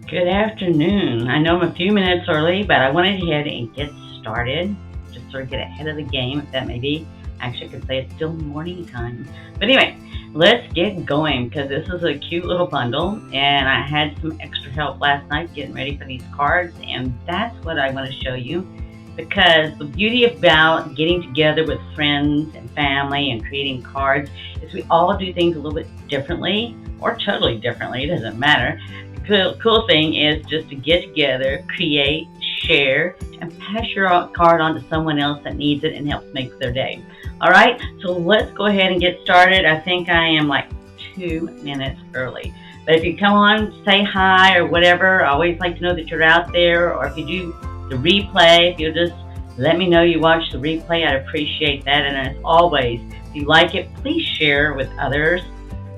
Good afternoon. I know I'm a few minutes early, but I wanted to head and get started. Just sort of get ahead of the game, if that may be. Actually, I could say it's still morning time. But anyway, let's get going because this is a cute little bundle, and I had some extra help last night getting ready for these cards, and that's what I want to show you. Because the beauty about getting together with friends and family and creating cards is we all do things a little bit differently or totally differently, it doesn't matter. The cool thing is just to get together, create, share, and pass your card on to someone else that needs it and helps make their day. All right, so let's go ahead and get started. I think I am like 2 minutes early. But if you come on, say hi or whatever, I always like to know that you're out there. Or if you do the replay, if you'll just let me know you watch the replay, I'd appreciate that. And as always, if you like it, please share with others.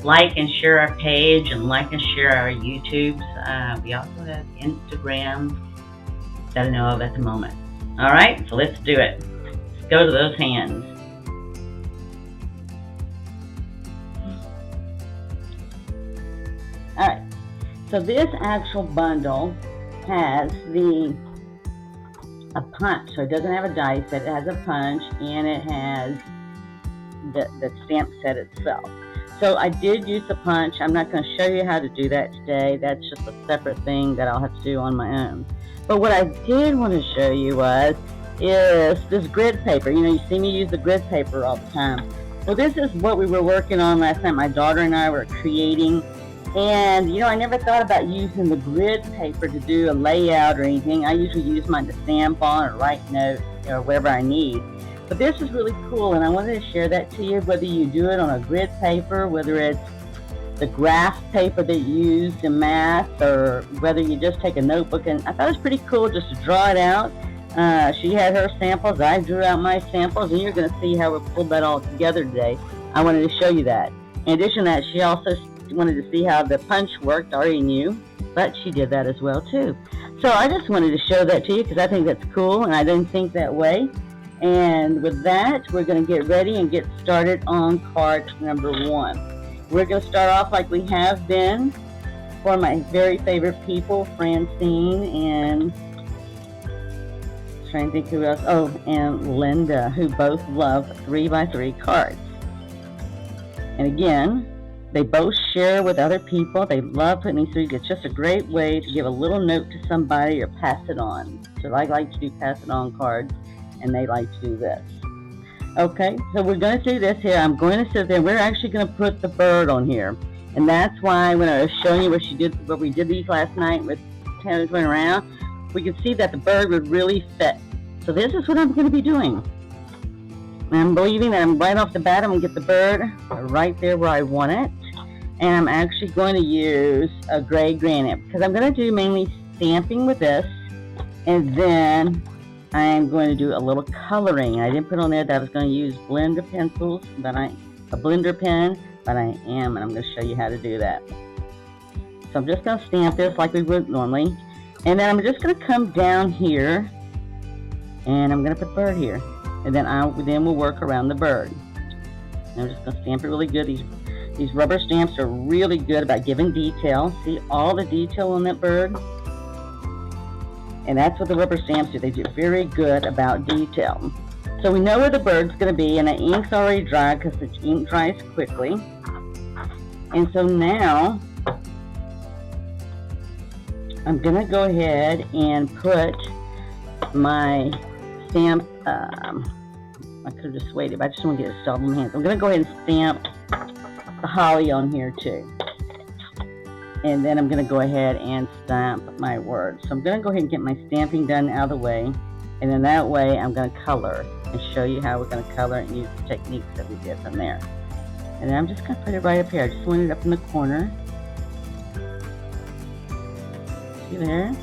Like and share our page and like and share our YouTubes. We also have Instagram that I know of at the moment. All right, so let's do it. Let's go to those hands. All right, so this actual bundle has a punch. So it doesn't have a dice set, it has a punch, and it has the stamp set itself. So I did use the punch. I'm not going to show you how to do that today. That's just a separate thing that I'll have to do on my own. But what I did want to show you is this grid paper. You know, you see me use the grid paper all the time. Well, this is what we were working on last night. My daughter and I were creating. And, you know, I never thought about using the grid paper to do a layout or anything. I usually use mine to stamp on or write notes or whatever I need. But this is really cool, and I wanted to share that to you, whether you do it on a grid paper, whether it's the graph paper that you use in math, or whether you just take a notebook. And I thought it was pretty cool just to draw it out. She had her samples, I drew out my samples, and you're going to see how we pulled that all together today. I wanted to show you that. In addition to that, she also wanted to see how the punch worked. I already knew, but she did that as well too. So I just wanted to show that to you because I think that's cool, and I didn't think that way. And with that, we're going to get ready and get started on card number 1. We're going to start off like we have been for my very favorite people, Francine and trying to think who else. Oh, and Linda, who both love 3x3 cards. And again, they both share with other people. They love putting these through. It's just a great way to give a little note to somebody or pass it on. So I like to do pass it on cards, and they like to do this. Okay, so we're going to do this here. I'm going to sit there. We're actually going to put the bird on here. And that's why when I was showing you what we did these last night with turning around, we could see that the bird would really fit. So this is what I'm going to be doing. And I'm believing that I'm right off the bat, I'm going to get the bird right there where I want it. And I'm actually going to use a gray granite because I'm going to do mainly stamping with this. And then I'm going to do a little coloring. I didn't put on there that I was going to use blender pencils, a blender pen, but I am, and I'm going to show you how to do that. So I'm just going to stamp this like we would normally, and then I'm just going to come down here, and I'm going to put bird here, and then we'll work around the bird. And I'm just going to stamp it really good. These rubber stamps are really good about giving detail. See all the detail on that bird? And that's what the rubber stamps do. They do very good about detail. So we know where the bird's going to be, and the ink's already dry because the ink dries quickly. And so now I'm going to go ahead and put my stamp. I could have just waited, but I just want to get it started in my hands. I'm going to go ahead and stamp the holly on here too. And then I'm going to go ahead and stamp my words. So I'm going to go ahead and get my stamping done out of the way. And then that way I'm going to color and show you how we're going to color and use the techniques that we did from there. And then I'm just going to put it right up here. I just want it up in the corner. See there?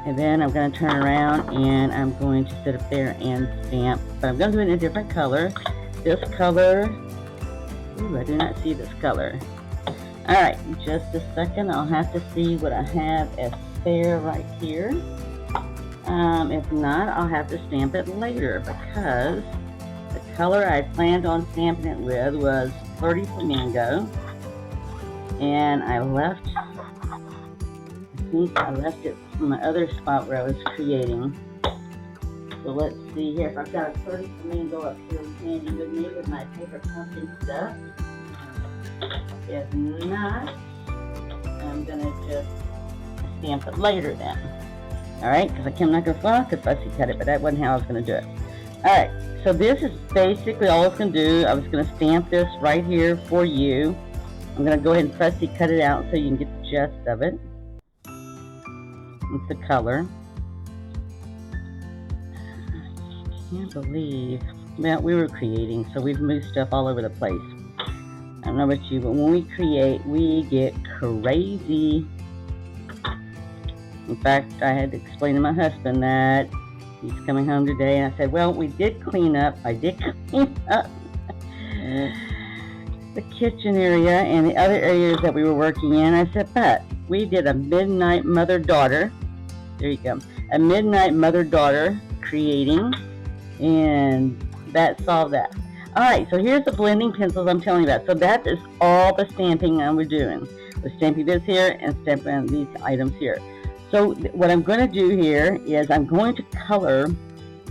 And then I'm going to turn around and I'm going to sit up there and stamp. But I'm going to do it in a different color. This color, ooh, I do not see this color. Alright, just a second. I'll have to see what I have as spare right here. If not, I'll have to stamp it later because the color I planned on stamping it with was Flirty Flamingo. And I left, think I left it from my other spot where I was creating. So let's see here. If I've got a Flirty Flamingo up here handy with me with my paper pumpkin stuff. If not, I'm going to just stamp it later then. Alright, because I'm not going to fussy cut it, but that wasn't how I was going to do it. Alright, so this is basically all I was going to do. I was going to stamp this right here for you. I'm going to go ahead and fussy cut it out so you can get the gist of it. It's the color. I can't believe, well, we were creating, so we've moved stuff all over the place. I don't know about you, but when we create, we get crazy. In fact, I had to explain to my husband that he's coming home today, and I said, well, we did clean up. I did clean up the kitchen area and the other areas that we were working in. I said, but we did a midnight mother-daughter. There you go. A midnight mother-daughter creating, and that solved that. Alright, so here's the blending pencils I'm telling you about. So that is all the stamping I was doing. We're stamping this here and stamping these items here. So what I'm going to do here is I'm going to color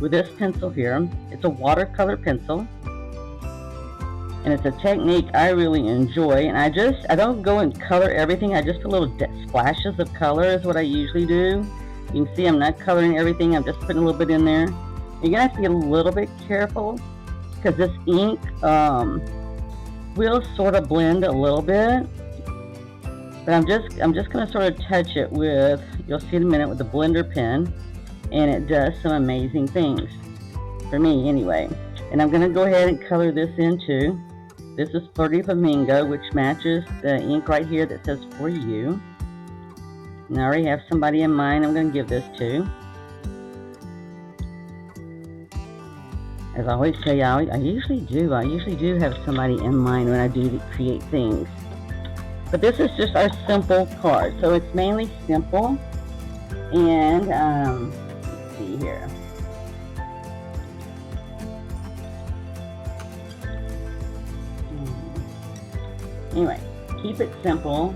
with this pencil here. It's a watercolor pencil. And it's a technique I really enjoy. And I don't go and color everything. I just put little splashes of color is what I usually do. You can see I'm not coloring everything. I'm just putting a little bit in there. You're going to have to be a little bit careful because this ink will sort of blend a little bit. But I'm just going to sort of touch it with, you'll see in a minute, with the blender pen. And it does some amazing things. For me, anyway. And I'm going to go ahead and color this in too. This is Flirty Flamingo, which matches the ink right here that says for you. And I already have somebody in mind I'm going to give this to. As I always tell you, I usually do have somebody in mind when I do create things. But this is just our simple card. So it's mainly simple. And, let's see here. Anyway, keep it simple.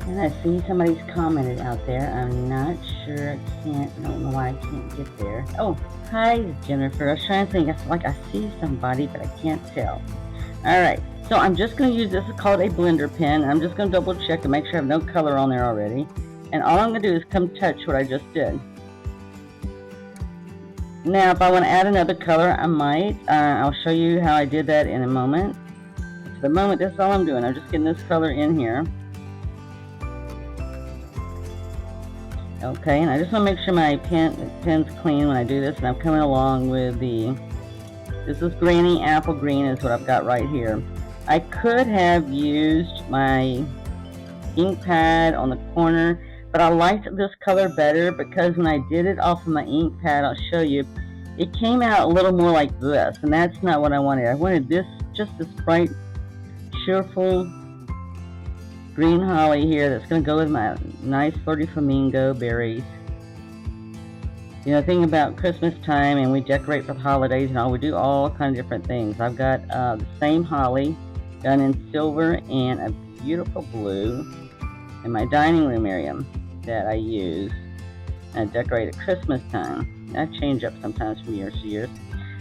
And I see somebody's commented out there. I'm not sure. I don't know why I can't get there. Oh, hi Jennifer. I was trying to think. It's like I see somebody, but I can't tell. Alright, so I'm just going to use this. It's called a blender pen. I'm just going to double check and make sure I have no color on there already. And all I'm going to do is come touch what I just did. Now, if I want to add another color, I might. I'll show you how I did that in a moment. For the moment, that's all I'm doing. I'm just getting this color in here. Okay, and I just want to make sure my pen's clean when I do this. And I'm coming along with this is Granny Apple Green is what I've got right here. I could have used my ink pad on the corner, but I liked this color better because when I did it off of my ink pad, I'll show you, it came out a little more like this, and that's not what I wanted. I wanted this, just this bright, cheerful green holly here that's going to go with my nice Flirty Flamingo berries. You know, the thing about Christmas time, and we decorate for the holidays and all, we do all kinds of different things. I've got the same holly done in silver and a beautiful blue in my dining room area that I use and decorate at Christmas time. I change up sometimes from years to years.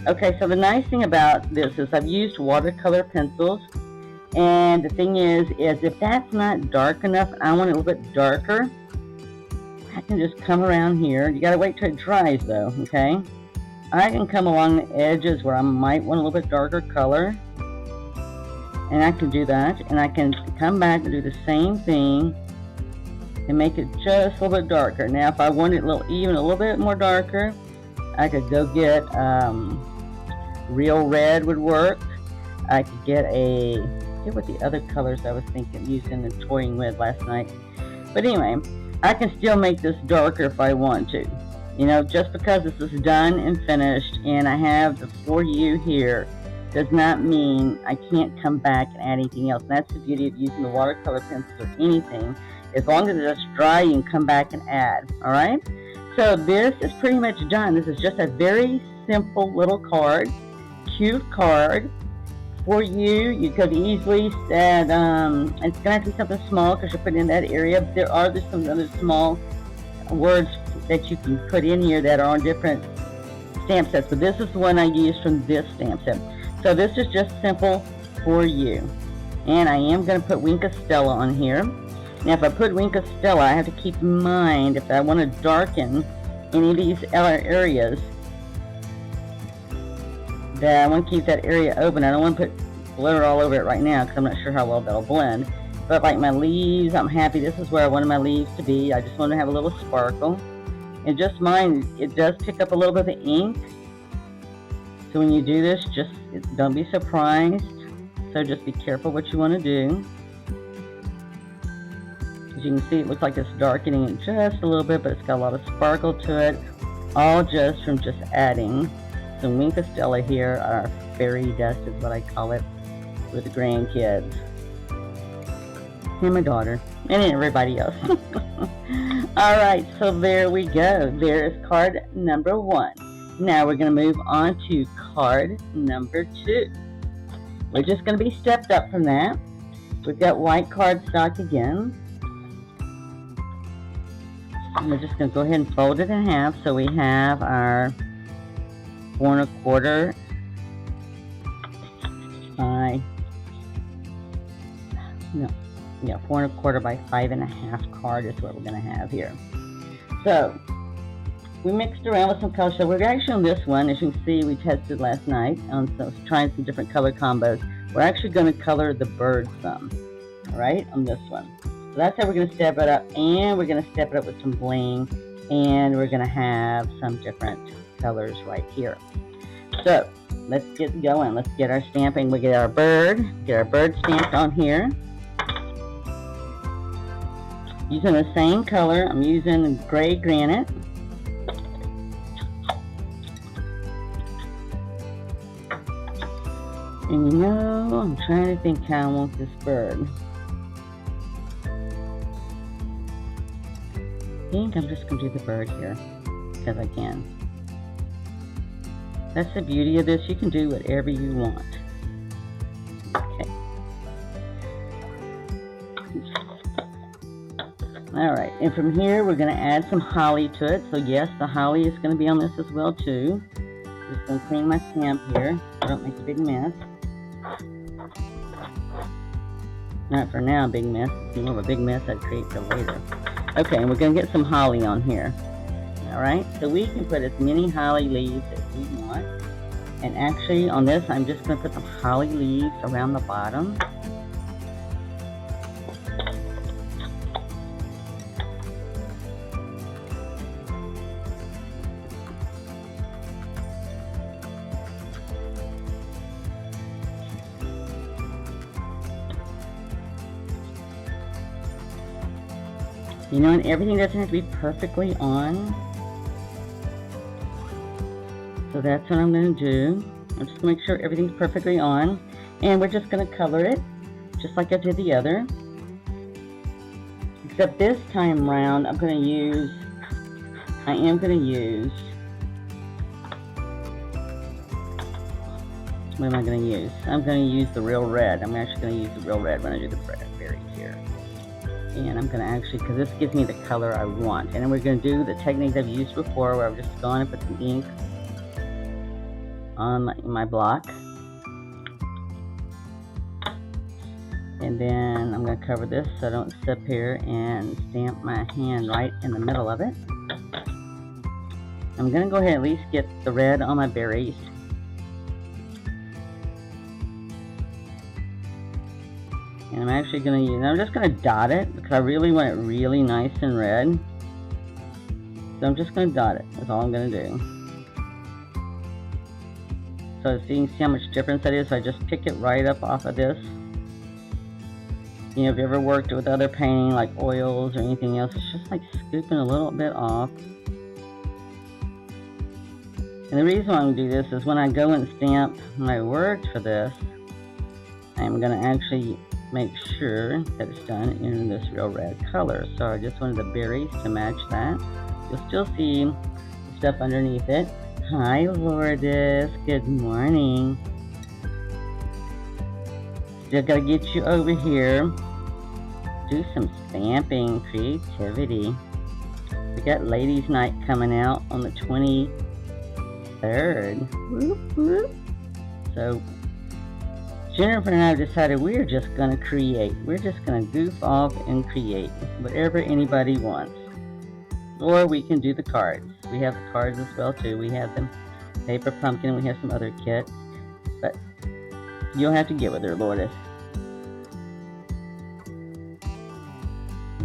Okay, so the nice thing about this is I've used watercolor pencils, and the thing is if that's not dark enough and I want it a little bit darker, I can just come around here. You gotta wait till it dries though, okay? I can come along the edges where I might want a little bit darker color, and I can do that, and I can come back and do the same thing and make it just a little bit darker. Now if I want it a little bit more darker, I could go get real red would work. I could get what the other colors I was thinking using and toying with last night. But anyway, I can still make this darker if I want to. You know, just because this is done and finished and I have the for you here does not mean I can't come back and add anything else. And that's the beauty of using the watercolor pencils or anything. As long as it's dry, you can come back and add. Alright? So this is pretty much done. This is just a very simple little card. Cute card For you, you could easily set, it's going to have to be something small because you're putting in that area. There are some other small words that you can put in here that are on different stamp sets, but this is the one I used from this stamp set. So this is just simple for you. And I am going to put Wink of Stella on here. Now if I put Wink of Stella, I have to keep in mind if I want to darken any of these areas, that I want to keep that area open. I don't want to put glitter all over it right now because I'm not sure how well that'll blend. But like my leaves, I'm happy. This is where I wanted my leaves to be. I just want to have a little sparkle. And just mind, it does pick up a little bit of ink. So when you do this, just don't be surprised. So just be careful what you want to do. As you can see, it looks like it's darkening it just a little bit, but it's got a lot of sparkle to it. All just from just adding some Wink of Stella here, our fairy dust is what I call it, with the grandkids. And my daughter, and everybody else. Alright, so there we go. There's card number 1. Now we're going to move on to card number 2. We're just going to be stepped up from that. We've got white cardstock again. And we're just going to go ahead and fold it in half so we have our 4 1/4 by 4 1/4 by 5 1/2 card is what we're going to have here. So we mixed around with some colors. So we're actually on this one, as you can see, we tested last night on trying some different color combos. We're actually going to color the bird some, all right, on this one. So that's how we're going to step it up, and we're going to step it up with some bling, and we're going to have some different colors right here. So let's get going. Let's get our stamping. We get our bird stamped on here. Using the same color, I'm using gray granite. And you know, I'm trying to think how I want this bird. I think I'm just going to do the bird here, because I can. That's the beauty of this. You can do whatever you want. Okay. Alright, and from here we're going to add some holly to it. So yes, the holly is going to be on this as well too. Just going to clean my stamp here so I don't make a big mess. Not for now, big mess. It's more of a big mess I'd create for later. Okay, and we're going to get some holly on here. Alright, so we can put as many holly leaves as we want. And actually, on this, I'm just going to put some holly leaves around the bottom. You know, and everything doesn't have to be perfectly on. So that's what I'm going to do. I'm just going to make sure everything's perfectly on. And we're just going to color it, just like I did the other. Except this time around, I am going to use, what am I going to use? I'm going to use the real red. I'm actually going to use the real red when I do the berries here. And I'm going to actually, because this gives me the color I want. And then we're going to do the technique I've used before, where I've just gone and put some ink on my block. And then I'm going to cover this so I don't sit here and stamp my hand right in the middle of it. I'm going to go ahead and at least get the red on my berries. And I'm actually going to use, I'm just going to dot it because I really want it really nice and red. So I'm just going to dot it. That's all I'm going to do. So you can see how much difference that is. So I just pick it right up off of this. You know, if you ever worked with other painting like oils or anything else, it's just like scooping a little bit off. And the reason why I'm going to do this is when I go and stamp my words for this, I'm going to actually make sure that it's done in this real red color. So I just wanted the berries to match that. You'll still see the stuff underneath it. Hi Lourdes, good morning. Still gotta get you over here. Do some stamping, creativity. We got Ladies' Night coming out on the 23rd. Whoop, whoop. So Jennifer and I have decided we're just going to create. We're just going to goof off and create whatever anybody wants. Or we can do the cards. We have the cards as well too. We have the paper pumpkin and we have some other kits. But you'll have to get with her, Lourdes.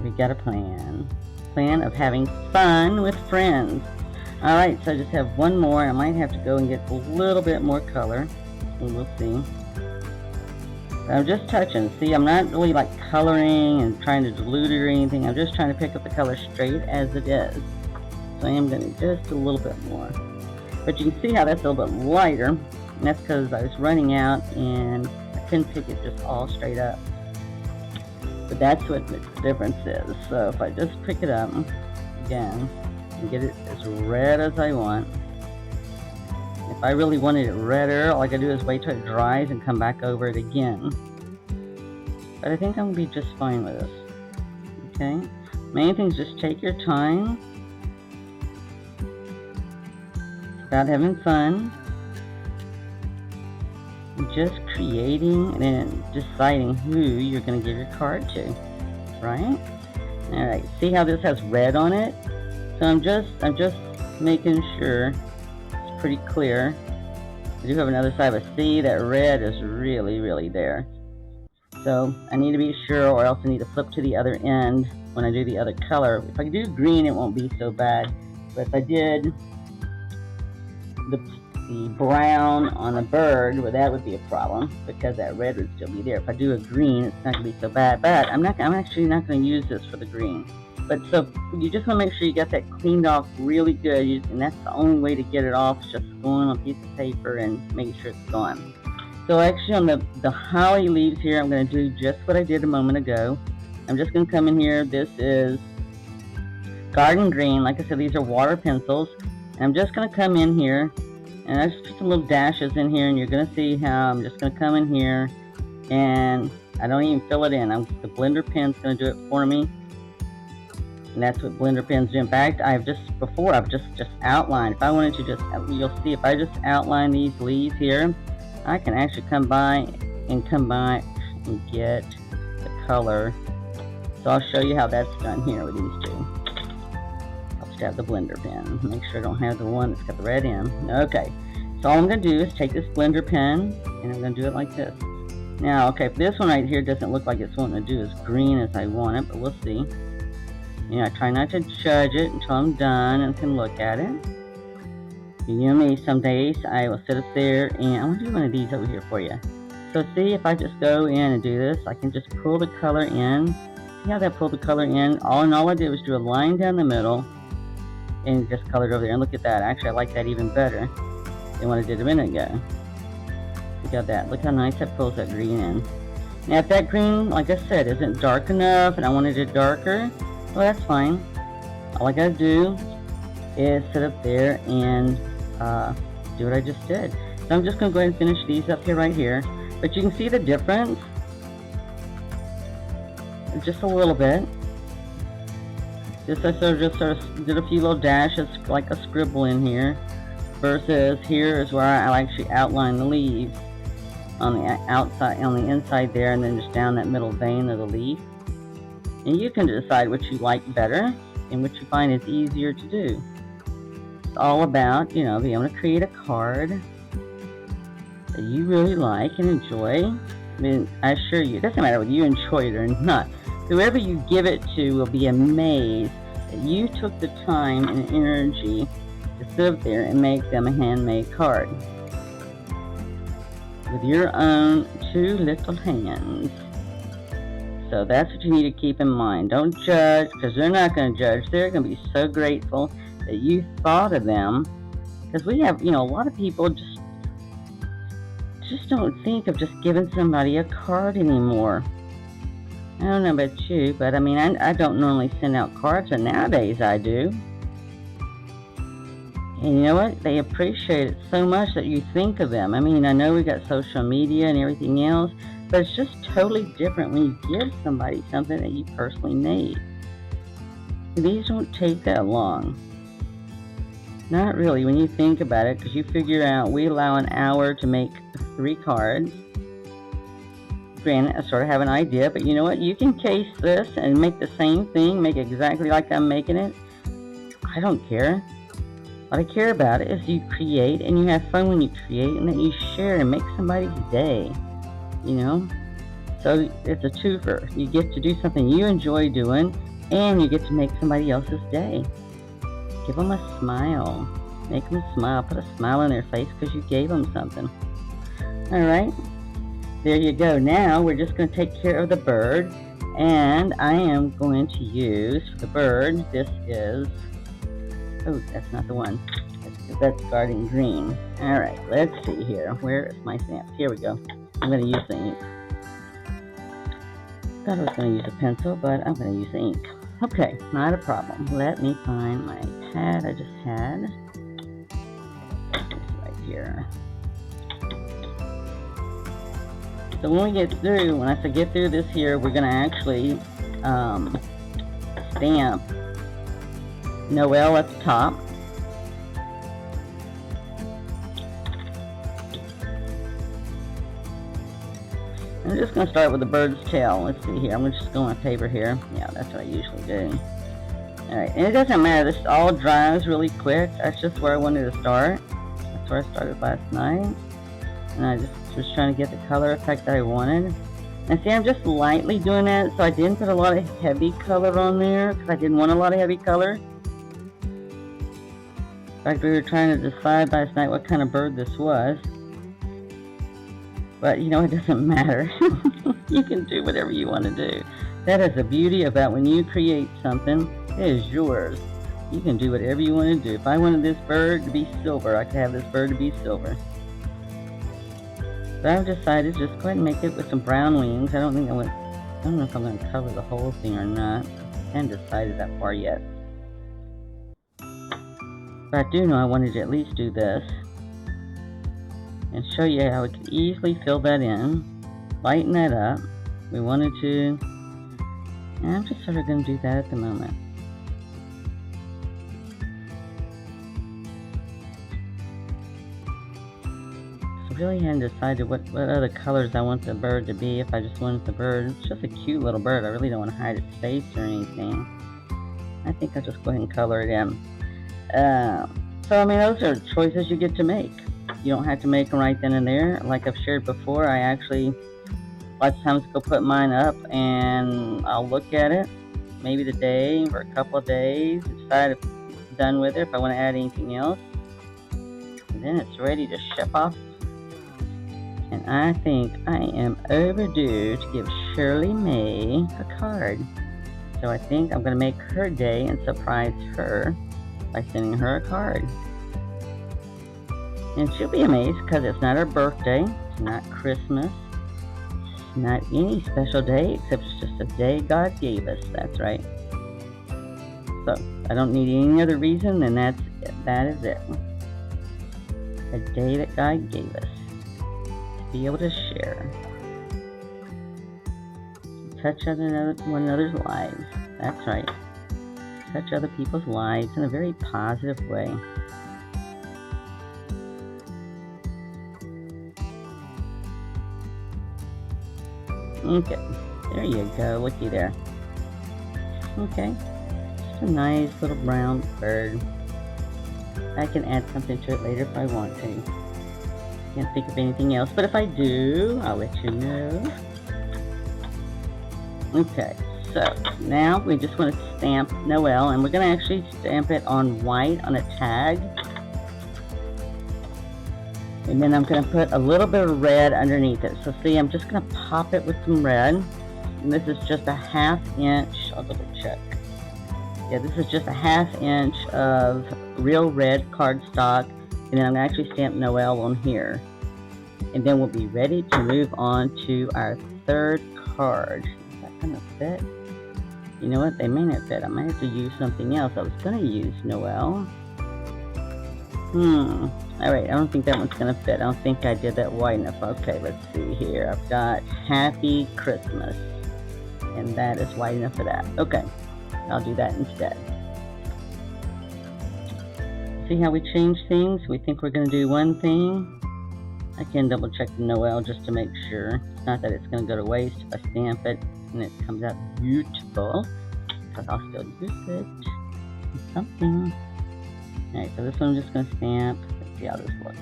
We got a plan. Plan of having fun with friends. Alright, so I just have one more. I might have to go and get a little bit more color. And we'll see. I'm just touching. See, I'm not really like coloring and trying to dilute it or anything. I'm just trying to pick up the color straight as it is. So I am going to just a little bit more. But you can see how that's a little bit lighter. And that's because I was running out and I couldn't pick it just all straight up. But that's what the difference is. So if I just pick it up again and get it as red as I want. If I really wanted it redder, all I gotta do is wait till it dries and come back over it again. But I think I'm gonna be just fine with this. Okay? Main thing is just take your time. It's about having fun. Just creating and then deciding who you're gonna give your card to. Right? Alright, see how this has red on it? So I'm just making sure pretty clear. I do have another side, but see that red is really there. So I need to be sure, or else I need to flip to the other end when I do the other color. If I do green, it won't be so bad. But if I did the brown on the bird, well, that would be a problem because that red would still be there. If I do a green, it's not gonna be so bad. But I'm actually not gonna use this for the green. But so you just want to make sure you got that cleaned off really good, and that's the only way to get it off, is just going on a piece of paper and making sure it's gone. So actually on the holly leaves here, I'm going to do just what I did a moment ago. I'm just going to come in here. This is garden green. Like I said, these are water pencils. And I'm just going to come in here, and I just put some little dashes in here, and you're going to see how I'm just going to come in here, and I don't even fill it in. The blender pen's going to do it for me. And that's what blender pens do. In fact, I've just outlined. If I wanted to you'll see if I just outline these leaves here, I can actually come by and get the color. So I'll show you how that's done here with these two. I'll just have the blender pen. Make sure I don't have the one that's got the red in. Okay. So all I'm going to do is take this blender pen, and I'm going to do it like this. Now, okay, if this one right here doesn't look like it's wanting to do as green as I want it, but we'll see. You know, I try not to judge it until I'm done and can look at it. You know me, some days I will sit up there and I want to do one of these over here for you. So see, if I just go in and do this, I can just pull the color in. See how that pulled the color in? All I did was do a line down the middle and just colored over there. And look at that. Actually, I like that even better than what I did a minute ago. Look at that. Look how nice that pulls that green in. Now, if that green, like I said, isn't dark enough and I wanted it darker, well, that's fine. All I gotta do is sit up there and do what I just did. So I'm just gonna go ahead and finish these up here right here. But you can see the difference. Just a little bit. I sort of did a few little dashes like a scribble in here. Versus here is where I actually outline the leaves on the outside, on the inside there, and then just down that middle vein of the leaf. And you can decide what you like better and what you find is easier to do. It's all about, you know, being able to create a card that you really like and enjoy. I mean, I assure you, it doesn't matter whether you enjoy it or not. Whoever you give it to will be amazed that you took the time and energy to sit up there and make them a handmade card with your own two little hands. So that's what you need to keep in mind. Don't judge, because they're not going to judge. They're going to be so grateful that you thought of them. Because we have, you know, a lot of people just don't think of just giving somebody a card anymore. I don't know about you, but I mean, I don't normally send out cards, but nowadays I do. And you know what? They appreciate it so much that you think of them. I mean, I know we got social media and everything else, But it's just totally different when you give somebody something that you personally made. These don't take that long. Not really when you think about it, because you figure out we allow an hour to make 3 cards. Granted, I sort of have an idea, but you know what? You can case this and make the same thing, make it exactly like I'm making it. I don't care. What I care about is you create and you have fun when you create, and that you share and make somebody's day, you know? So it's a twofer. You get to do something you enjoy doing, and you get to make somebody else's day. Give them a smile. Make them smile. Put a smile on their face because you gave them something. Alright. There you go. Now we're just going to take care of the bird. And I am going to use, for the bird, this is... Oh, that's not the one. That's Garden Green. Alright, let's see here. Where is my stamps? Here we go. I'm going to use the ink. Thought I was going to use a pencil, but I'm going to use the ink. Okay, not a problem. Let me find my pad I just had. It's right here. So when we get through, when I say get through this here, we're going to actually stamp Noel at the top. I'm just going to start with the bird's tail. Let's see here. I'm going to just go on paper here. Yeah, that's what I usually do. Alright, and it doesn't matter. This all dries really quick. That's just where I wanted to start. That's where I started last night. And I just was trying to get the color effect that I wanted. And see, I'm just lightly doing that, so I didn't put a lot of heavy color on there, because I didn't want a lot of heavy color. In fact, we were trying to decide last night what kind of bird this was. But, you know, it doesn't matter. You can do whatever you want to do. That is the beauty about when you create something, it is yours. You can do whatever you want to do. If I wanted this bird to be silver, I could have this bird to be silver. But I've decided to just go ahead and make it with some brown wings. I don't know if I'm going to cover the whole thing or not. I haven't decided that far yet. But I do know I wanted to at least do this. And show you how we can easily fill that in, lighten that up. We wanted to, and I'm just sort of going to do that at the moment. So really hadn't decided what other colors I want the bird to be. If I just wanted the bird, it's just a cute little bird. I really don't want to hide its face or anything. I think I'll just go ahead and color it in. So I mean, those are choices you get to make. You don't have to make them right then and there. Like I've shared before, I actually lots of times go put mine up and I'll look at it, maybe the day or a couple of days, decide if I'm done with it, if I want to add anything else. And then it's ready to ship off. And I think I am overdue to give Shirley May a card. So I think I'm going to make her day and surprise her by sending her a card. And she'll be amazed because it's not her birthday, it's not Christmas, it's not any special day except it's just a day God gave us. That's right. So I don't need any other reason than that is it. A day that God gave us to be able to share, to touch one another's lives. That's right. Touch other people's lives in a very positive way. Okay, there you go, looky there. Okay, just a nice little brown bird. I can add something to it later if I want to. Can't think of anything else, but if I do, I'll let you know. Okay, so now we just want to stamp Noel, and we're going to actually stamp it on white on a tag. And then I'm going to put a little bit of red underneath it. So see, I'm just going to pop it with some red. And this is just a 1/2 inch. I'll double check. Yeah, this is just a 1/2 inch of real red cardstock. And then I'm going to actually stamp Noel on here. And then we'll be ready to move on to our third card. Is that going to fit? You know what? They may not fit. I might have to use something else. I was going to use Noel. Alright, I don't think that one's going to fit. I don't think I did that wide enough. Okay, let's see here. I've got Happy Christmas. And that is wide enough for that. Okay, I'll do that instead. See how we change things? We think we're going to do one thing. I can double check the Noel just to make sure. It's not that it's going to go to waste if I stamp it and it comes out beautiful. Because I'll still use it. Something. Alright, so this one I'm just going to stamp. Let's see how this looks.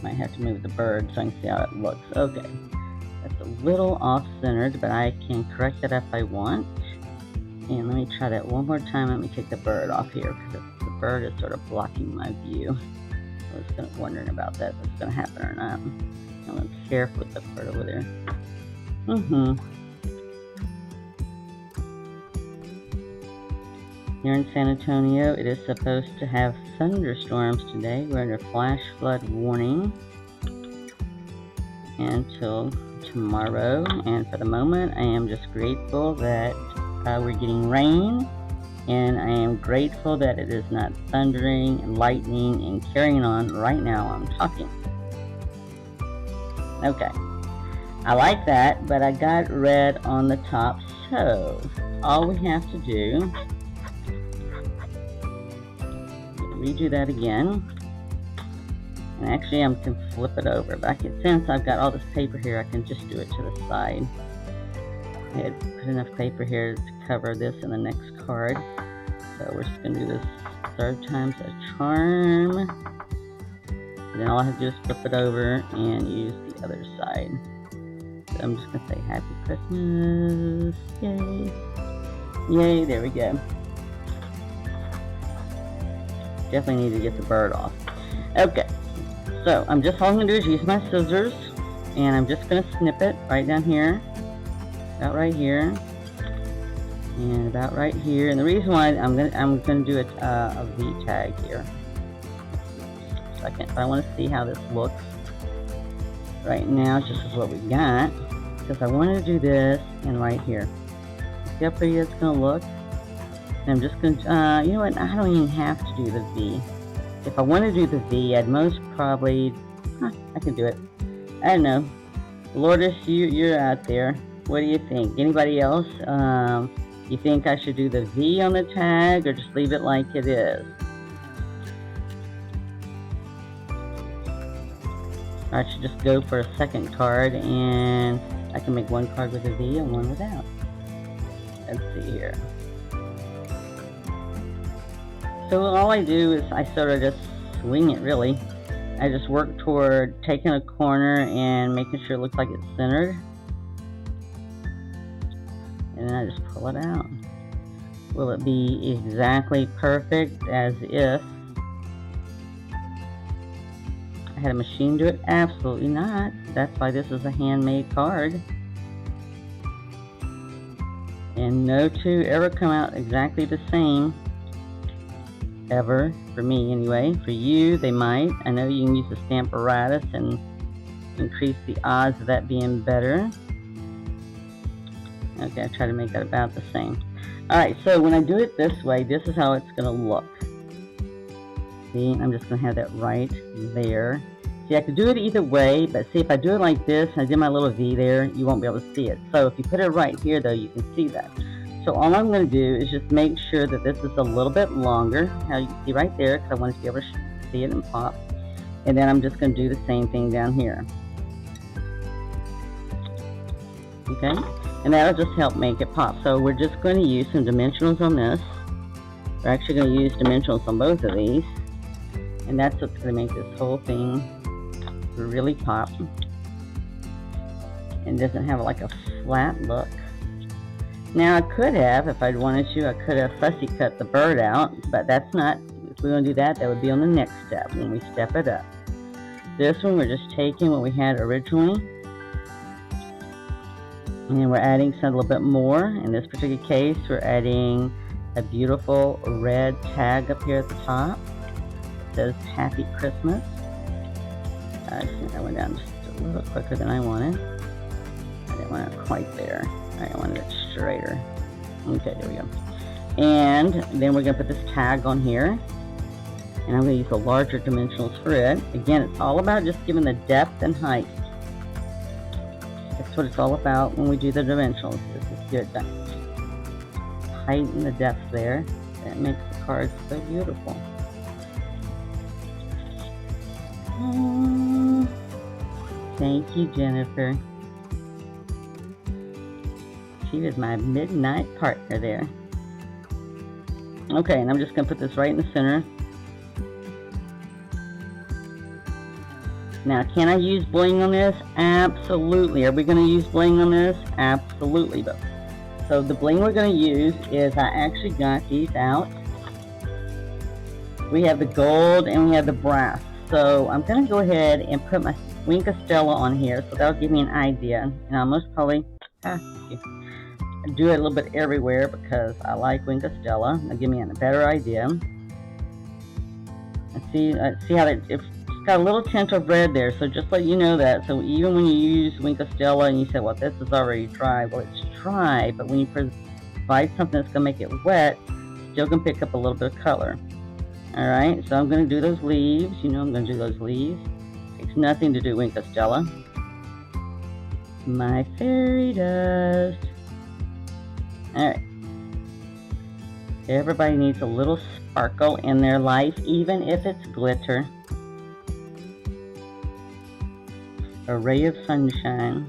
Might have to move the bird so I can see how it looks. Okay. That's a little off-centered, but I can correct that if I want. And let me try that one more time. Let me take the bird off here because the bird is sort of blocking my view. I was wondering about that, if it's going to happen or not. I'm careful with the bird over there. Here in San Antonio, it is supposed to have thunderstorms today. We're under flash flood warning until tomorrow. And for the moment, I am just grateful that we're getting rain. And I am grateful that it is not thundering and lightning and carrying on right now I'm talking. Okay. I like that, but I got red on the top, so all we have to do redo that again. And actually I can flip it over, but since I've got all this paper here, I can just do it to the side. I had put enough paper here to cover this in the next card. So we're just going to do this 3rd time's a charm. And then all I have to do is flip it over and use the other side. So I'm just going to say Happy Christmas. Yay. Yay, there we go. Definitely need to get the bird off. Okay, so all I'm going to do is use my scissors, and I'm just going to snip it right down here, about right here, and about right here. And the reason why I'm going to do a V tag here. Second, but I want to see how this looks. Right now, just is what we got, because I want to do this and right here. See how pretty it's going to look. And I'm just going to, you know what, I don't even have to do the V. If I want to do the V, I'd most probably, I can do it. I don't know. Lourdes, you're out there. What do you think? Anybody else? You think I should do the V on the tag or just leave it like it is? I should just go for a second card, and I can make one card with a V and one without. Let's see here. So all I do is I sort of just swing it, really. I just work toward taking a corner and making sure it looks like it's centered. And then I just pull it out. Will it be exactly perfect as if I had a machine do it? Absolutely not. That's why this is a handmade card. And no two ever come out exactly the same. Ever, for me anyway. For you, they might. I know you can use the Stamparatus and increase the odds of that being better. Okay, I try to make that about the same. Alright, so when I do it this way, this is how it's going to look. See, I'm just going to have that right there. See, I could do it either way, but see, if I do it like this, and I did my little V there, you won't be able to see it. So if you put it right here, though, you can see that. So all I'm going to do is just make sure that this is a little bit longer. Now you can see right there, because I want to be able to see it and pop. And then I'm just going to do the same thing down here. Okay? And that'll just help make it pop. So we're just going to use some dimensionals on this. We're actually going to use dimensionals on both of these. And that's what's going to make this whole thing really pop. And doesn't have like a flat look. Now I could have, if I'd wanted to, I could have fussy cut the bird out, but that's not, if we're going to do that, that would be on the next step, when we step it up. This one, we're just taking what we had originally, and we're adding some a little bit more. In this particular case, we're adding a beautiful red tag up here at the top. It says Happy Christmas. I think I went down just a little quicker than I wanted. I didn't want it quite there. I wanted it straighter. Okay, there we go. And then we're going to put this tag on here. And I'm going to use the larger dimensionals for it. Again, it's all about just giving the depth and height. That's what it's all about when we do the dimensionals. This is good. The height and the depth there. That makes the cards so beautiful. Oh, thank you, Jennifer. She was my midnight partner there. Okay, and I'm just going to put this right in the center. Now, can I use bling on this? Absolutely. Are we going to use bling on this? Absolutely. But so the bling we're going to use is, I actually got these out. We have the gold and we have the brass. So I'm going to go ahead and put my Wink of Stella on here. So that'll give me an idea. And I'll most probably do it a little bit everywhere because I like Wink of Stella. It'll give me a better idea. And see how it's got a little tint of red there, so just let you know that. So even when you use Wink of Stella and you say, well, this is already dry, well, it's dry, but when you provide something that's going to make it wet, still can pick up a little bit of color. Alright, so I'm going to do those leaves. You know I'm going to do those leaves. Takes nothing to do Wink of Stella. My fairy dust. Alright. Everybody needs a little sparkle in their life, even if it's glitter. A ray of sunshine.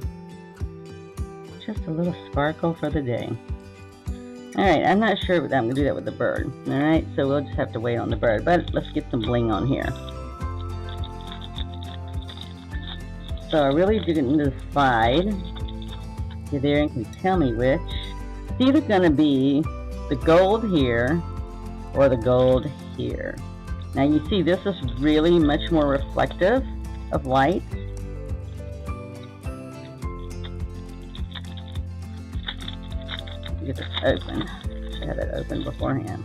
Just a little sparkle for the day. Alright, I'm not sure that I'm going to do that with the bird. Alright, so we'll just have to wait on the bird. But let's get some bling on here. So I really didn't decide. Get there and can tell me which. It's either going to be the gold here or the gold here. Now you see this is really much more reflective of light. Get this open. I had it open beforehand.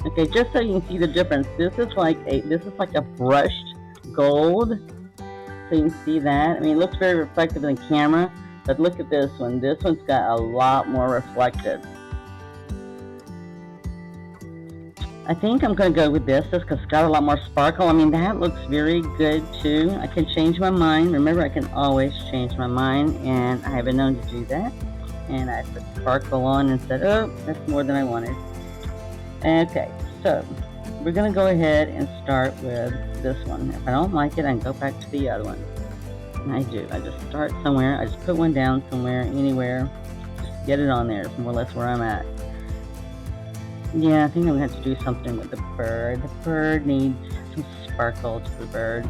Okay, just so you can see the difference, this is like a brushed gold. So you can see that. I mean, it looks very reflective in the camera, but look at this one. This one's got a lot more reflective. I think I'm going to go with this just because it's got a lot more sparkle. I mean, that looks very good too. I can change my mind. Remember, I can always change my mind, and I have been known to do that. And I put sparkle on and said, oh, that's more than I wanted. Okay, so we're going to go ahead and start with this one. If I don't like it, I can go back to the other one. And I do. I just start somewhere. I just put one down somewhere, anywhere. Just get it on there. It's more or less where I'm at. Yeah, I think I'm going to have to do something with the bird. The bird needs some sparkle to the bird.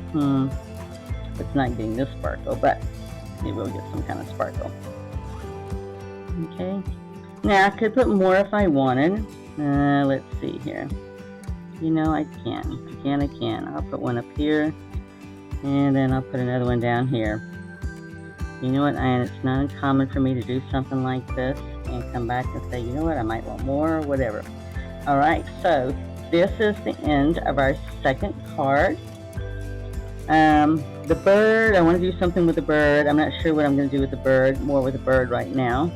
It's not getting this sparkle, but it will get some kind of sparkle. Okay, now I could put more if I wanted. Let's see here. You know, I can. I'll put one up here, and then I'll put another one down here. You know what, and it's not uncommon for me to do something like this and come back and say, you know what, I might want more or whatever. Alright, so this is the end of our second card. The bird, I want to do something with the bird. I'm not sure what I'm going to do with the bird, more with the bird right now.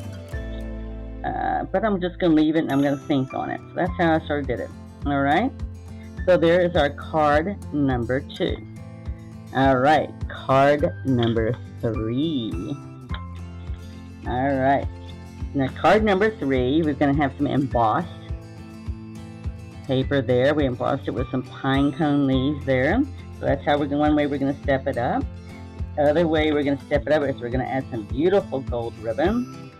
But I'm just going to leave it and I'm going to think on it. So that's how I sort of did it. Alright, so there is our card number 2. Alright, card number 3. Alright, now card number 3, we're going to have some embossed paper there. We embossed it with some pine cone leaves there. So that's how one way we're going to step it up. The other way we're going to step it up is we're going to add some beautiful gold ribbon.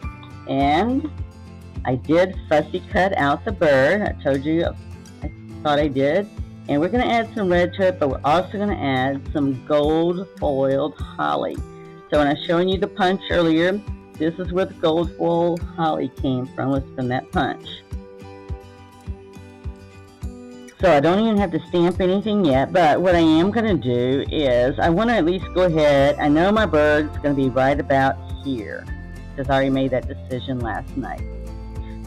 And I did fussy cut out the bird. I told you I thought I did. And we're going to add some red to it, but we're also going to add some gold foiled holly. So when I was showing you the punch earlier, this is where the gold foiled holly came from, was from that punch. So I don't even have to stamp anything yet, but what I am going to do is I want to at least go ahead. I know my bird's going to be right about here because I already made that decision last night.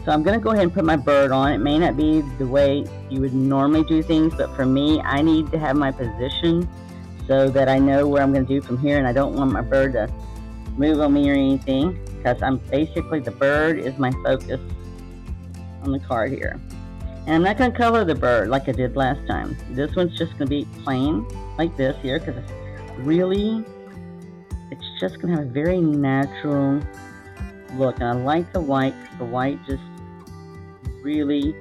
So I'm going to go ahead and put my bird on. It may not be the way you would normally do things, but for me, I need to have my position so that I know where I'm going to do from here, and I don't want my bird to move on me or anything because I'm basically, the bird is my focus on the card here. And I'm not going to color the bird like I did last time. This one's just going to be plain like this here, because it's just going to have a very natural look. And I like the white, because the white just really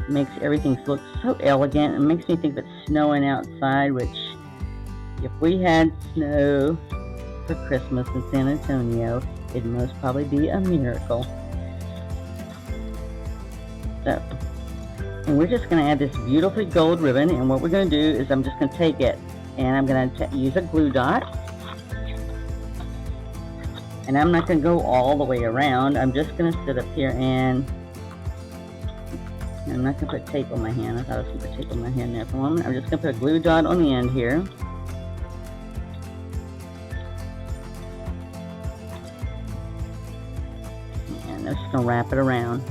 makes everything look so elegant. It makes me think of it snowing outside, which if we had snow for Christmas in San Antonio, it'd most probably be a miracle. So, and we're just going to add this beautifully gold ribbon, and what we're going to do is I'm just going to take it and I'm going to use a glue dot, and I'm not going to go all the way around. I'm just going to sit up here, and I'm not going to put tape on my hand. I thought I was going to put tape on my hand there for a moment. I'm just going to put a glue dot on the end here. And I'm just going to wrap it around.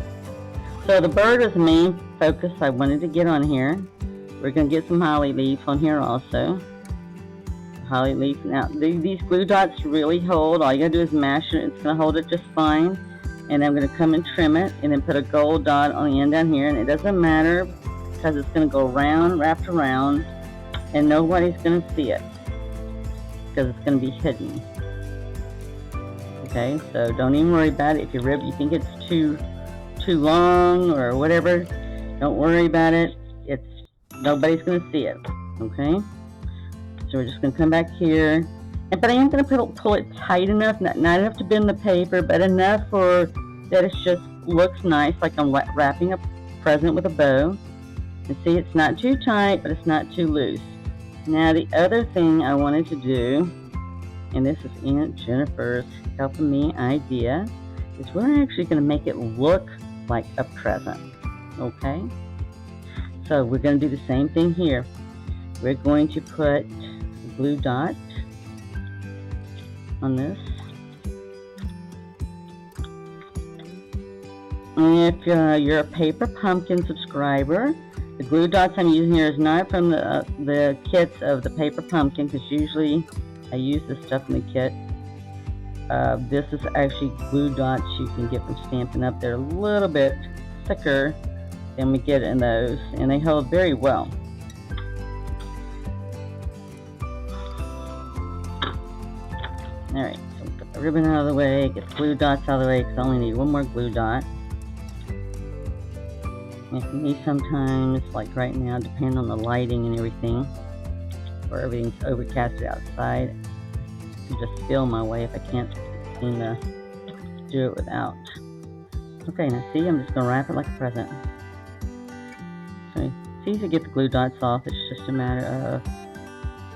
So the bird is the main focus I wanted to get on here. We're going to get some holly leaves on here also. Holly leaf. Now these glue dots really hold. All you got to do is mash it. It's going to hold it just fine. And I'm going to come and trim it and then put a gold dot on the end down here. And it doesn't matter because it's going to go around, wrapped around, and nobody's going to see it because it's going to be hidden. Okay, so don't even worry about it. If you think it's too long or whatever, don't worry about it. Nobody's going to see it. Okay, so we're just going to come back here, but I am going to pull it tight enough, not enough to bend the paper, but enough for that it just looks nice, like I'm wrapping a present with a bow. And see, it's not too tight, but it's not too loose. Now the other thing I wanted to do, and this is Aunt Jennifer's helping me idea, is we're actually going to make it look like a present. Okay, so we're going to do the same thing here. We're going to put a glue dot on this, and if you're a Paper Pumpkin subscriber, the glue dots I'm using here is not from the kits of the Paper Pumpkin, because usually I use this stuff in the kit. This is actually glue dots you can get from Stampin' Up. They're a little bit thicker than we get in those, and they hold very well. Alright, so put the ribbon out of the way, get the glue dots out of the way, because I only need one more glue dot. And for me sometimes, like right now, depending on the lighting and everything, or everything's overcasted outside, I just feel my way if I can't seem to do it without. Okay, now see, I'm just going to wrap it like a present. So it's easy to get the glue dots off. It's just a matter of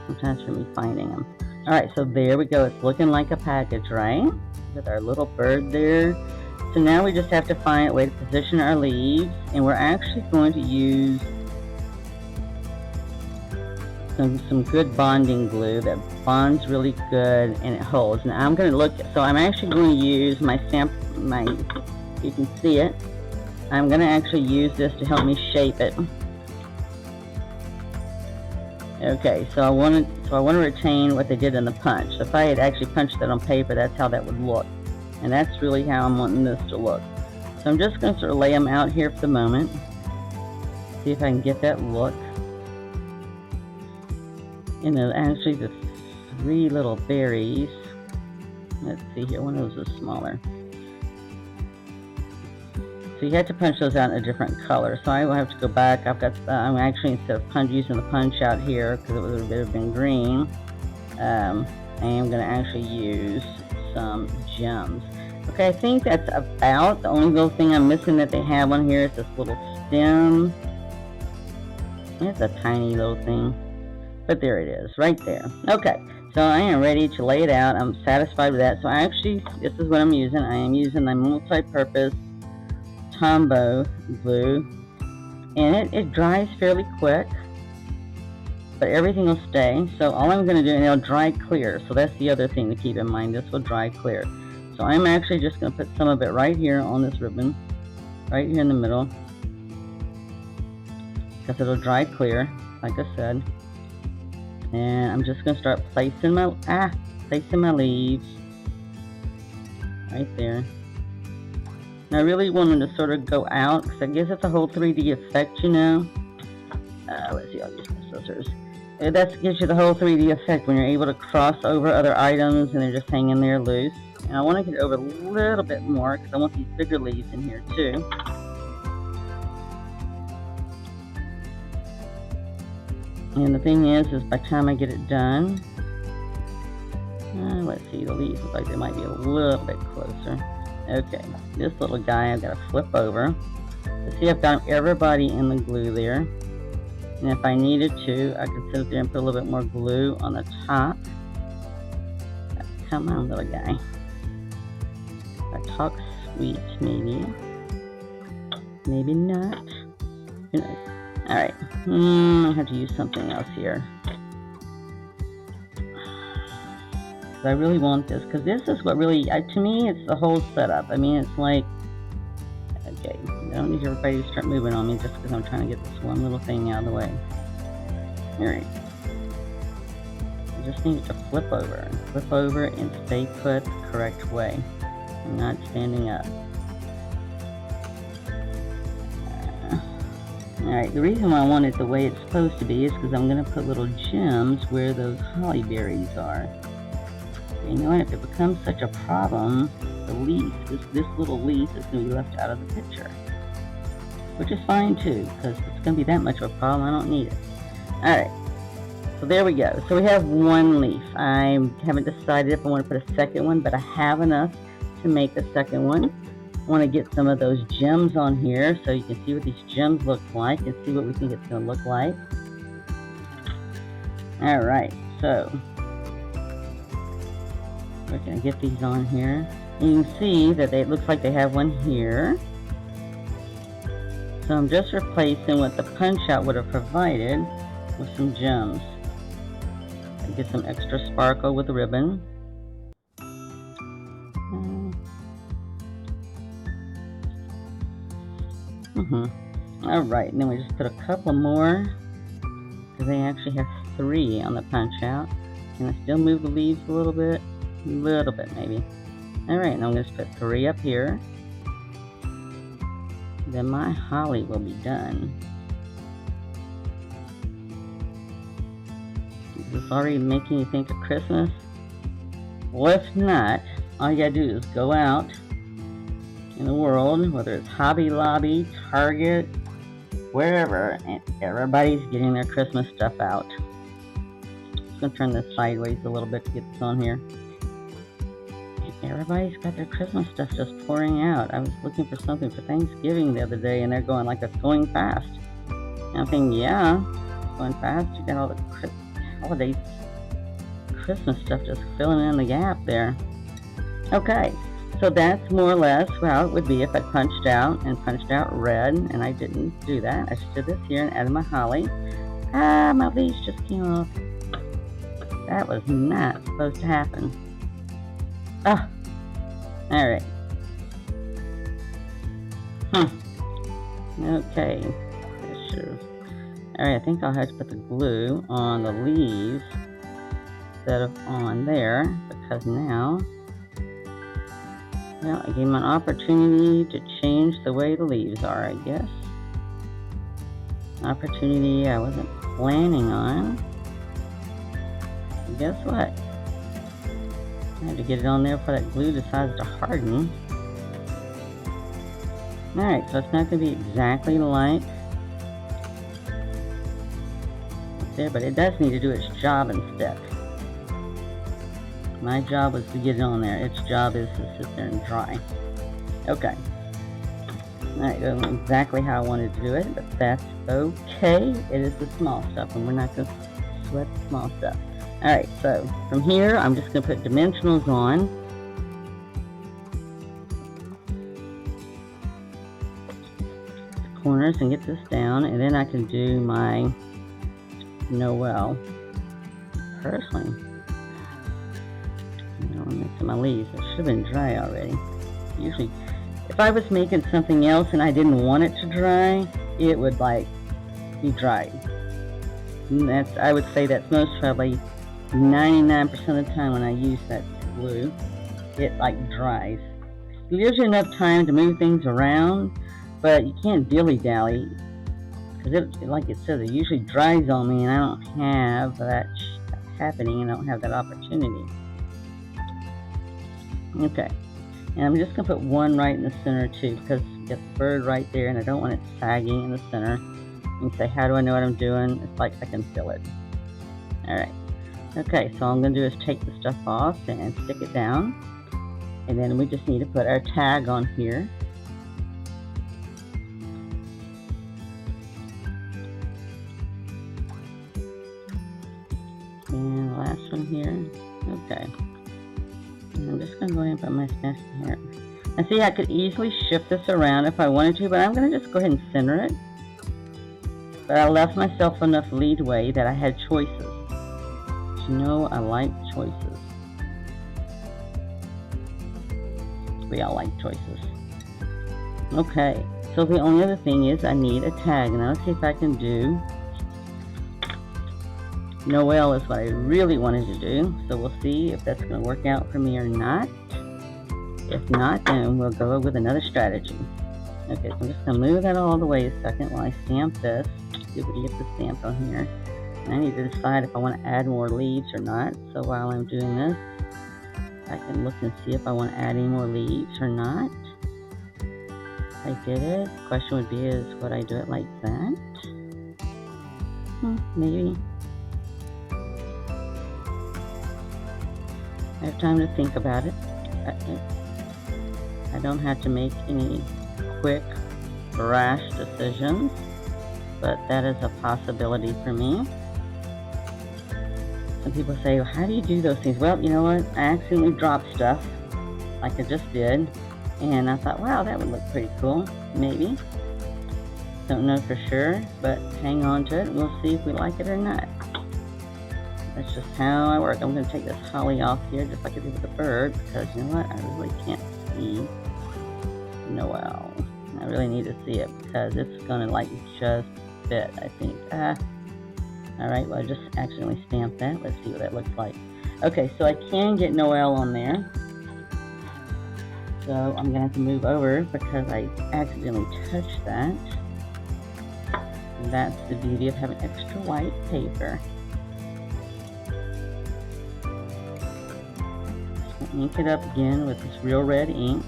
sometimes for me finding them. Alright, so there we go. It's looking like a package, right? With our little bird there. So now we just have to find a way to position our leaves, and we're actually going to use some good bonding glue that bonds really good and it holds. And I'm going to look, so I'm actually going to use my you can see it, I'm going to actually use this to help me shape it. Okay, so I want to retain what they did in the punch. So if I had actually punched that on paper, that's how that would look. And that's really how I'm wanting this to look. So I'm just going to sort of lay them out here for the moment. See if I can get that look. You know, actually the 3 little berries. Let's see here, one of those is smaller. So you have to punch those out in a different color. So I will have to go back. I'm actually, instead of using the punch out here, because it would have been green, I am going to actually use some gems. Okay, I think that's about the only little thing I'm missing that they have on here is this little stem. It's a tiny little thing, but there it is, right there. Okay, so I am ready to lay it out. I'm satisfied with that. So actually, this is what I'm using. I am using the multi-purpose Tombow glue, and it dries fairly quick, but everything will stay. So all I'm going to do, and it'll dry clear, so that's the other thing to keep in mind. This will dry clear. So I'm actually just going to put some of it right here on this ribbon, right here in the middle, because it'll dry clear, like I said. And I'm just going to start placing my leaves right there. And I really want them to sort of go out, because I guess it's a whole 3D effect, you know. Let's see, I'll use my scissors. That gives you the whole 3D effect when you're able to cross over other items and they're just hanging there loose. And I want to get over a little bit more because I want these bigger leaves in here too. And the thing is by the time I get it done, let's see, the leaves look like they might be a little bit closer. Okay, this little guy I've got to flip over. So see, I've got everybody in the glue there. And if I needed to, I could sit there and put a little bit more glue on the top. Come on, little guy. I talk sweet, maybe. Maybe not. Who knows? Alright. I have to use something else here. I really want this, because this is what really, to me, it's the whole setup. I mean, it's like, okay, I don't need everybody to start moving on me just because I'm trying to get this one little thing out of the way. Alright. I just need to flip over and stay put the correct way. I'm not standing up. Alright, the reason why I want it the way it's supposed to be is because I'm going to put little gems where those holly berries are. You know, and if it becomes such a problem, the leaf, this little leaf is going to be left out of the picture. Which is fine too, because if it's going to be that much of a problem, I don't need it. Alright, so there we go. So we have one leaf. I haven't decided if I want to put a second one, but I have enough to make a second one. I want to get some of those gems on here so you can see what these gems look like and see what we think it's going to look like. Alright, so we're going to get these on here. And you can see that it looks like they have one here. So I'm just replacing what the punch out would have provided with some gems. And get some extra sparkle with the ribbon. Alright, and then we just put a couple more, because they actually have 3 on the punch out. Can I still move the leaves a little bit? A little bit maybe. Alright, and I'm going to put 3 up here. Then my holly will be done. Is this already making you think of Christmas? Well, if not, all you gotta do is go out in the world, whether it's Hobby Lobby, Target, wherever, and everybody's getting their Christmas stuff out. Just gonna turn this sideways a little bit to get this on here. And everybody's got their Christmas stuff just pouring out. I was looking for something for Thanksgiving the other day, and they're going like it's going fast. And I'm thinking, yeah, it's going fast. You got all the holiday Christmas stuff just filling in the gap there. Okay. So that's more or less how it would be if I punched out red, and I didn't do that. I stood this here and added my holly. My leaves just came off. That was not supposed to happen. Alright. Okay. Sure. Alright, I think I'll have to put the glue on the leaves instead of on there, because now, well, I gave them an opportunity to change the way the leaves are, I guess. An opportunity I wasn't planning on. And guess what? I had to get it on there before that glue decides to harden. Alright, so it's not going to be exactly like there, but it does need to do its job and stick. My job was to get it on there. Its job is to sit there and dry. Okay. Alright, that wasn't exactly how I wanted to do it, but that's okay. It is the small stuff, and we're not going to sweat the small stuff. Alright, so from here, I'm just going to put dimensionals on. The corners and get this down, and then I can do my Noel. Personally, I'm mixing my leaves. It should have been dry already. Usually, if I was making something else and I didn't want it to dry, it would like be dry. And I would say that's most probably 99% of the time when I use that glue, it like dries. gives you enough time to move things around, but you can't dilly-dally, because it, like it says, it usually dries on me, and I don't have that happening, and I don't have that opportunity. Okay, and I'm just going to put one right in the center too, because you got the bird right there, and I don't want it sagging in the center. You say, how do I know what I'm doing? It's like I can feel it. Alright, okay, so all I'm going to do is take the stuff off and stick it down, and then we just need to put our tag on here. And the last one here. Okay. And I'm just going to go ahead and put my stamp here. And see, I could easily shift this around if I wanted to, but I'm going to just go ahead and center it. But I left myself enough leadway that I had choices. You know, I like choices. We all like choices. Okay, so the only other thing is I need a tag. Now let's see if I can do Noel is what I really wanted to do, so we'll see if that's going to work out for me or not. If not, then we'll go with another strategy. Okay, so I'm just going to move that all the way a second while I stamp this. See if we can get the stamp on here. And I need to decide if I want to add more leaves or not. So while I'm doing this, I can look and see if I want to add any more leaves or not. If I did it, the question would be is would I do it like that? Maybe. I have time to think about it. I don't have to make any quick, rash decisions, but that is a possibility for me. Some people say, well, how do you do those things? Well, you know what? I accidentally dropped stuff, like I just did, and I thought, wow, that would look pretty cool. Maybe. Don't know for sure, but hang on to it. We'll see if we like it or not. That's just how I work. I'm going to take this holly off here, just like I did with the bird, because you know what? I really can't see Noel. I really need to see it because it's going to like just fit, I think. Alright, well I just accidentally stamped that. Let's see what that looks like. Okay, so I can get Noel on there. So I'm going to have to move over because I accidentally touched that. And that's the beauty of having extra white paper. Just ink it up again with this real red ink.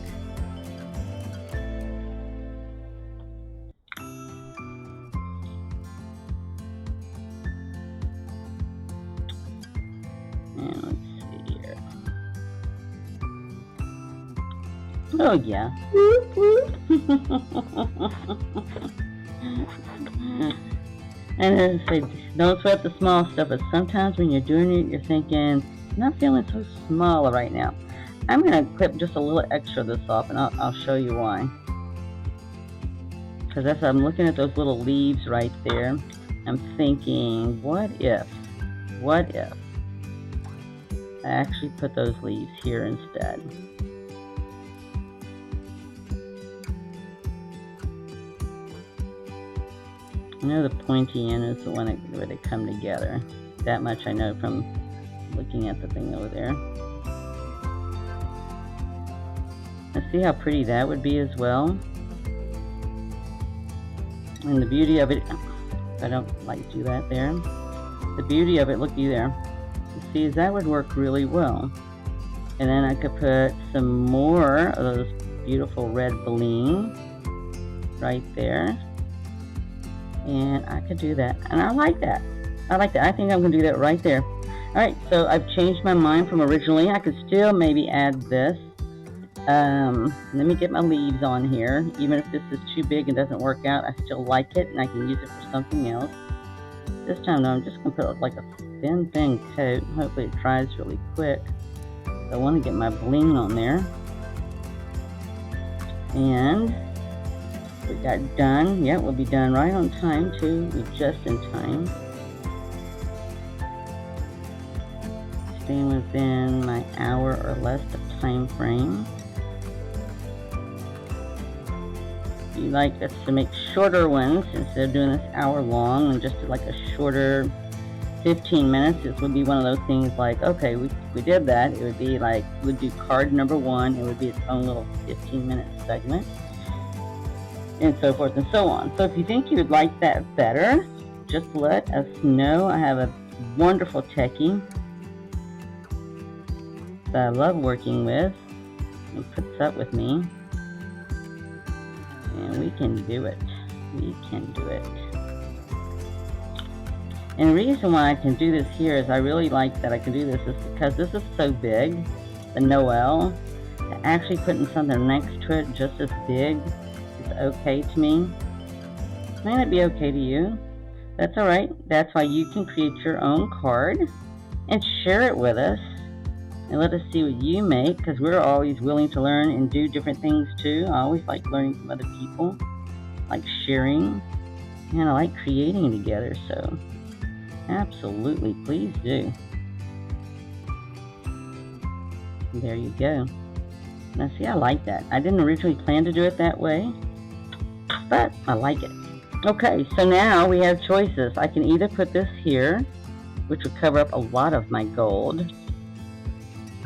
And let's see here. Oh yeah. And as I say, don't sweat the small stuff, but sometimes when you're doing it, you're thinking, I'm not feeling so small right now. I'm going to clip just a little extra of this off, and I'll show you why. Because as I'm looking at those little leaves right there, I'm thinking, what if I actually put those leaves here instead? I know the pointy end is the one where they come together. That much I know from looking at the thing over there. Now see how pretty that would be as well? And the beauty of it, I don't like to do that there. The beauty of it, looky there. See, that would work really well. And then I could put some more of those beautiful red bling right there. And I could do that. And I like that. I like that. I think I'm going to do that right there. Alright, so I've changed my mind from originally. I could still maybe add this. Let me get my leaves on here. Even if this is too big and doesn't work out, I still like it and I can use it for something else. This time though, I'm just going to put like a thin coat. Hopefully it dries really quick. I want to get my bling on there. And we got done. Yeah, we'll be done right on time too. We're just in time. Staying within my hour or less of time frame. You like us to make shorter ones instead of doing this hour long, and just like a shorter 15 minutes. This would be one of those things like, okay, we did that. It would be like, we'd do card number 1. It would be its own little 15-minute segment, and so forth and so on. So if you think you would like that better, just let us know. I have a wonderful techie that I love working with. He puts up with me, and we can do it. We can do it. And the reason why I can do this here is I really like that I can do this is because this is so big, the Noel, to actually putting something next to it just as big is okay to me. May not be okay to you. That's alright. That's why you can create your own card and share it with us and let us see what you make, because we're always willing to learn and do different things too. I always like learning from other people, like sharing, and I like creating together, so absolutely, please do. There you go. Now see, I like that. I didn't originally plan to do it that way, but I like it. Okay, so now we have choices. I can either put this here, which would cover up a lot of my gold.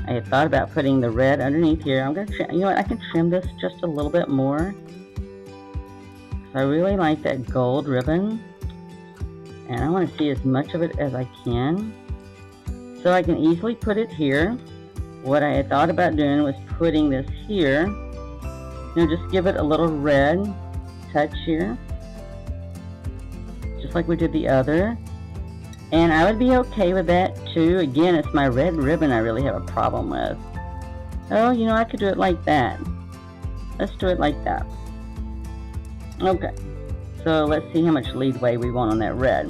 I had thought about putting the red underneath here. I'm going to trim, you know what, I can trim this just a little bit more. So I really like that gold ribbon, and I want to see as much of it as I can. So I can easily put it here. What I had thought about doing was putting this here. You know, just give it a little red touch here, just like we did the other. And I would be okay with that too. Again, it's my red ribbon I really have a problem with. Oh, you know, I could do it like that. Let's do it like that. Okay, so let's see how much leadway we want on that red.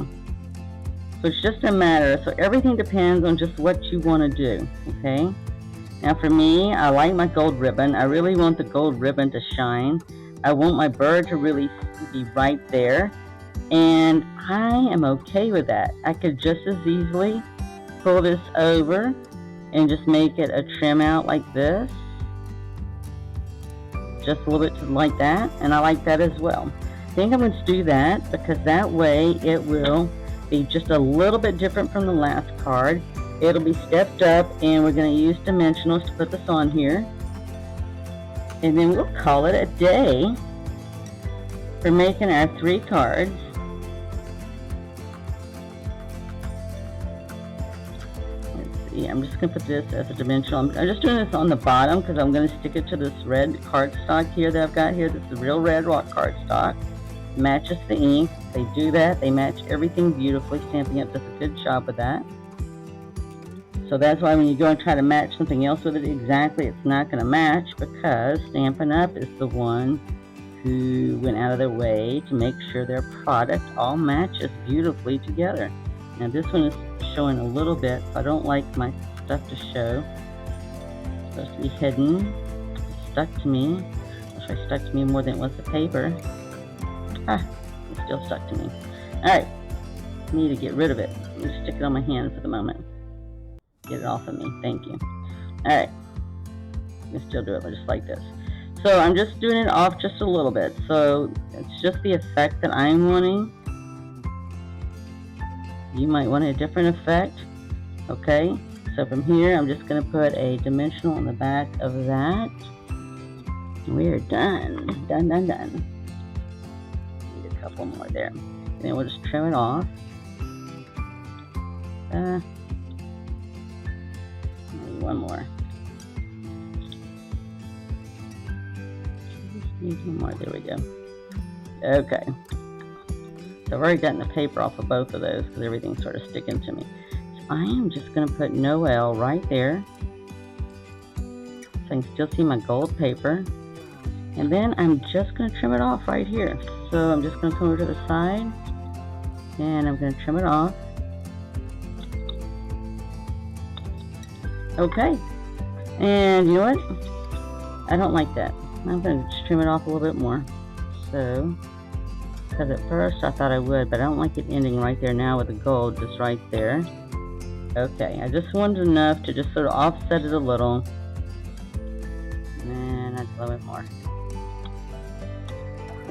So it's just a matter, so everything depends on just what you want to do, okay? Now for me, I like my gold ribbon. I really want the gold ribbon to shine. I want my bird to really be right there. And I am okay with that. I could just as easily pull this over and just make it a trim out like this. Just a little bit like that, and I like that as well. I think I'm going to do that because that way it will be just a little bit different from the last card. It'll be stepped up, and we're going to use dimensionals to put this on here. And then we'll call it a day for making our 3 cards. I'm just going to put this as a dimensional. I'm just doing this on the bottom because I'm going to stick it to this red cardstock here that I've got here. This is real red rock cardstock. Matches the ink. They do that. They match everything beautifully. Stampin' Up does a good job with that. So that's why when you go and try to match something else with it exactly, it's not going to match, because Stampin' Up is the one who went out of their way to make sure their product all matches beautifully together. Now this one is showing a little bit, so I don't like my stuff to show. It's supposed to be hidden. It's stuck to me. Actually, stuck to me more than it was the paper. Ah, it's still stuck to me. Alright, I need to get rid of it. Let me stick it on my hand for the moment. Get it off of me. Thank you. Alright, I can still do it just like this. So I'm just doing it off just a little bit. So it's just the effect that I'm wanting. You might want a different effect. Okay, so from here I'm just going to put a dimensional on the back of that. We're done. Done. Need a couple more there. And then we'll just trim it off. Maybe one more. Just need one more. There we go. Okay. So I've already gotten the paper off of both of those because everything's sort of sticking to me. So I am just going to put Noel right there, so I can still see my gold paper. And then I'm just going to trim it off right here. So I'm just going to come over to the side, and I'm going to trim it off. Okay. And you know what? I don't like that. I'm going to just trim it off a little bit more. So, because at first I thought I would, but I don't like it ending right there now with the gold just right there. Okay, I just wanted enough to just sort of offset it a little. And a little bit more.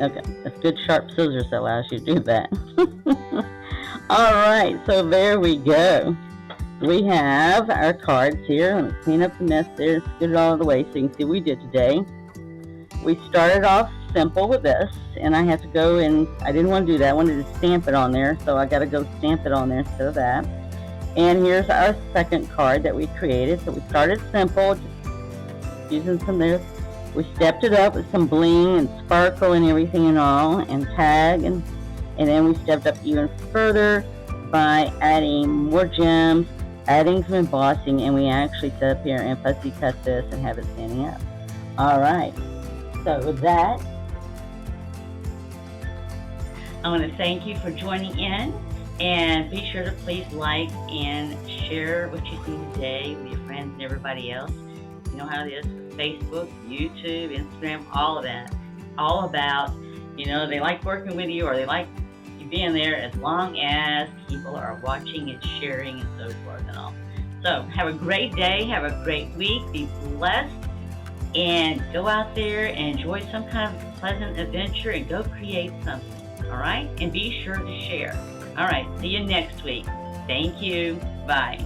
Okay, that's good sharp scissors that allows you to do that. Alright, so there we go. We have our cards here. Let me clean up the mess there and scoot it all out of the way so you can see what we did today. We started off simple with this, and I had to go and I didn't want to do that. I wanted to stamp it on there, so I got to go stamp it on there instead of that. And here's our second card that we created. So we started simple, just using some there. We stepped it up with some bling and sparkle and everything and all, and tag, and then we stepped up even further by adding more gems, adding some embossing, and we actually set up here and fussy cut this and have it standing up. Alright, so with that, I want to thank you for joining in, and be sure to please like and share what you see today with your friends and everybody else. You know how it is with Facebook, YouTube, Instagram, all of that. All about, they like working with you, or they like you being there, as long as people are watching and sharing and so forth and all. So have a great day, have a great week, be blessed, and go out there and enjoy some kind of pleasant adventure and go create something. All right? And be sure to share. All right, see you next week. Thank you. Bye.